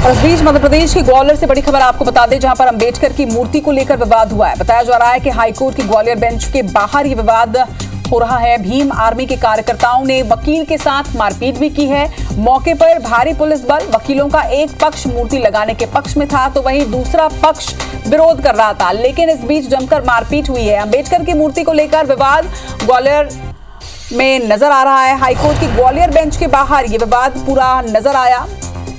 और इस बीच मध्य प्रदेश के ग्वालियर से बड़ी खबर आपको बता दें, जहां पर अंबेडकर की मूर्ति को लेकर विवाद हुआ है। बताया जा रहा है कि हाईकोर्ट की ग्वालियर बेंच के बाहर ये विवाद हो रहा है। भीम आर्मी के कार्यकर्ताओं ने वकील के साथ मारपीट भी की है। मौके पर भारी पुलिस बल, वकीलों का एक पक्ष मूर्ति लगाने के पक्ष में था तो वहीं दूसरा पक्ष विरोध कर रहा था, लेकिन इस बीच जमकर मारपीट हुई है। अंबेडकर की मूर्ति को लेकर विवाद ग्वालियर में नजर आ रहा है। हाईकोर्ट की ग्वालियर बेंच के बाहर ये विवाद पूरा नजर आया।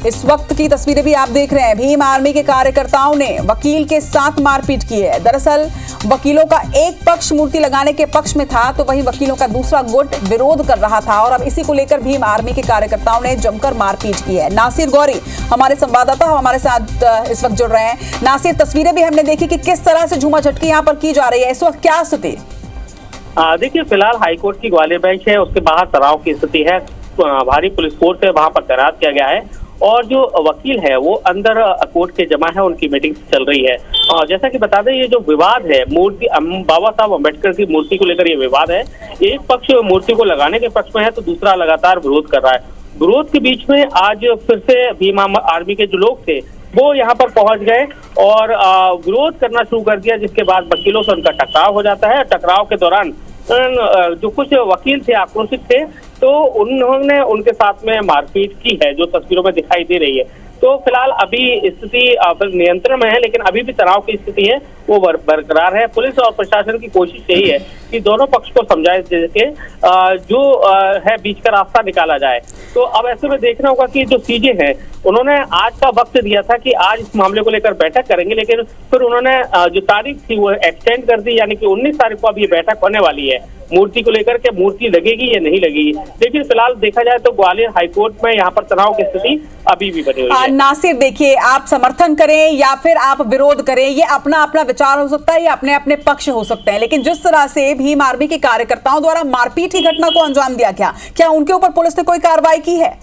इस वक्त की तस्वीरें भी आप देख रहे हैं। भीम आर्मी के कार्यकर्ताओं ने वकील के साथ मारपीट की है। दरअसल वकीलों का एक पक्ष मूर्ति लगाने के पक्ष में था तो वहीं वकीलों का दूसरा गुट विरोध कर रहा था और अब इसी को लेकर भीम आर्मी के कार्यकर्ताओं ने जमकर मारपीट की है। नासिर गौरी हमारे संवाददाता हमारे साथ इस वक्त जुड़ रहे हैं। नासिर, तस्वीरें भी हमने देखी कि किस तरह से झूमा झटकी यहाँ पर की जा रही है। इस वक्त क्या स्थिति? देखिए, फिलहाल हाईकोर्ट की ग्वालियर बेंच है, उसके बाहर तनाव की स्थिति है। भारी पुलिस फोर्स है वहां पर तैनात किया गया है और जो वकील है वो अंदर कोर्ट के जमा है, उनकी मीटिंग चल रही है। और जैसा कि बता दें, ये जो विवाद है मूर्ति बाबा साहब अम्बेडकर की मूर्ति को लेकर ये विवाद है। एक पक्ष मूर्ति को लगाने के पक्ष में है तो दूसरा लगातार विरोध कर रहा है। विरोध के बीच में आज फिर से भीम आर्मी के जो लोग थे वो यहाँ पर पहुंच गए और विरोध करना शुरू कर दिया, जिसके बाद वकीलों से उनका टकराव हो जाता है। टकराव के दौरान जो कुछ वकील थे आक्रोशित थे तो उन्होंने उनके साथ में मारपीट की है, जो तस्वीरों में दिखाई दे रही है। तो फिलहाल अभी स्थिति नियंत्रण में है, लेकिन अभी भी तनाव की स्थिति है वो बरकरार है। पुलिस और प्रशासन की कोशिश यही है कि दोनों पक्ष को समझाए के जो है बीच का रास्ता निकाला जाए। तो अब ऐसे में देखना होगा कि जो सीजे हैं उन्होंने आज का वक्त दिया था कि आज इस मामले को लेकर बैठक करेंगे, लेकिन फिर उन्होंने जो तारीख थी वो एक्सटेंड कर दी, यानी कि 19 तारीख को अब ये बैठक होने वाली है मूर्ति को लेकर के। मूर्ति लगेगी या नहीं लगेगी, लेकिन फिलहाल देखा जाए तो ग्वालियर हाईकोर्ट में यहाँ पर तनाव की स्थिति अभी भी बनी हुई है। नासिर, देखिए, आप समर्थन करें या फिर आप विरोध करें, ये अपना अपना विचार हो सकता है, ये अपने अपने पक्ष हो सकते हैं, लेकिन जिस तरह से भीम आर्मी के कार्यकर्ताओं द्वारा मारपीट की घटना को अंजाम दिया गया, क्या उनके ऊपर पुलिस ने कोई कार्रवाई की है?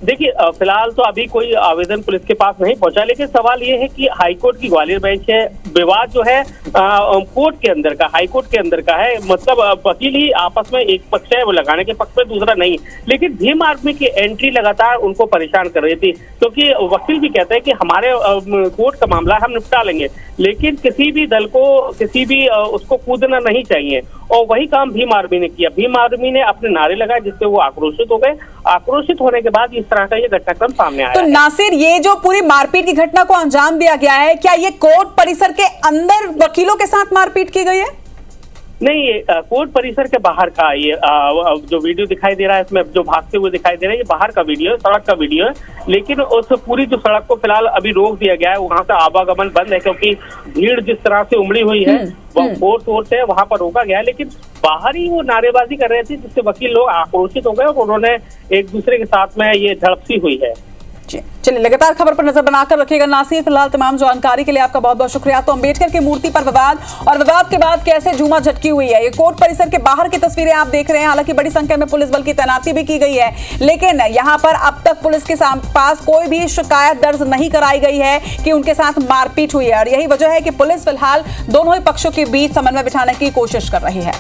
देखिए, फिलहाल तो अभी कोई आवेदन पुलिस के पास नहीं पहुंचा, लेकिन सवाल ये है कि हाईकोर्ट की ग्वालियर बेंच है, विवाद जो है कोर्ट के अंदर का, हाईकोर्ट के अंदर का है। मतलब वकील ही आपस में एक पक्ष है वो लगाने के पक्ष में, दूसरा नहीं। लेकिन भीम आर्मी की एंट्री लगातार उनको परेशान कर रही थी, क्योंकि वकील भी कहते हैं कि हमारे कोर्ट का मामला हम निपटा लेंगे, लेकिन किसी भी दल को किसी भी उसको कूदना नहीं चाहिए। और वही काम भीम आर्मी ने किया। भीम आर्मी ने अपने नारे लगाए, जिससे वो आक्रोशित हो गए। आक्रोशित होने के बाद इस तरह का ये घटनाक्रम सामने आया। तो नासिर, ये जो पूरी मारपीट की घटना को अंजाम दिया गया है, क्या ये कोर्ट परिसर के अंदर वकीलों के साथ मारपीट की गई है? नहीं, ये कोर्ट परिसर के बाहर का ये जो वीडियो दिखाई दे रहा है, इसमें जो भागते हुए दिखाई दे रहा है, ये बाहर का वीडियो है, सड़क का वीडियो है। लेकिन उस पूरी जो सड़क को फिलहाल अभी रोक दिया गया है, वहां से आवागमन बंद है, क्योंकि भीड़ जिस तरह से उमड़ी हुई है फोर्स ओर से वहां पर रोका गया है। लेकिन बाहर ही वो नारेबाजी कर रहे थे, जिससे वकील लोग आक्रोशित हो गए और उन्होंने एक दूसरे के साथ में ये झड़प हुई है। चलिए, लगातार खबर पर नजर बनाकर रखिएगा नासिर। फिलहाल तमाम जानकारी के लिए आपका बहुत बहुत शुक्रिया। तो अंबेडकर की मूर्ति पर विवाद और विवाद के बाद कैसे झूमा झटकी हुई है, ये कोर्ट परिसर के बाहर की तस्वीरें आप देख रहे हैं। हालांकि बड़ी संख्या में पुलिस बल की तैनाती भी की गई है, लेकिन यहाँ पर अब तक पुलिस के पास कोई भी शिकायत दर्ज नहीं कराई गई है कि उनके साथ मारपीट हुई है। और यही वजह है कि पुलिस फिलहाल दोनों ही पक्षों के बीच समन्वय बिठाने की कोशिश कर रही है।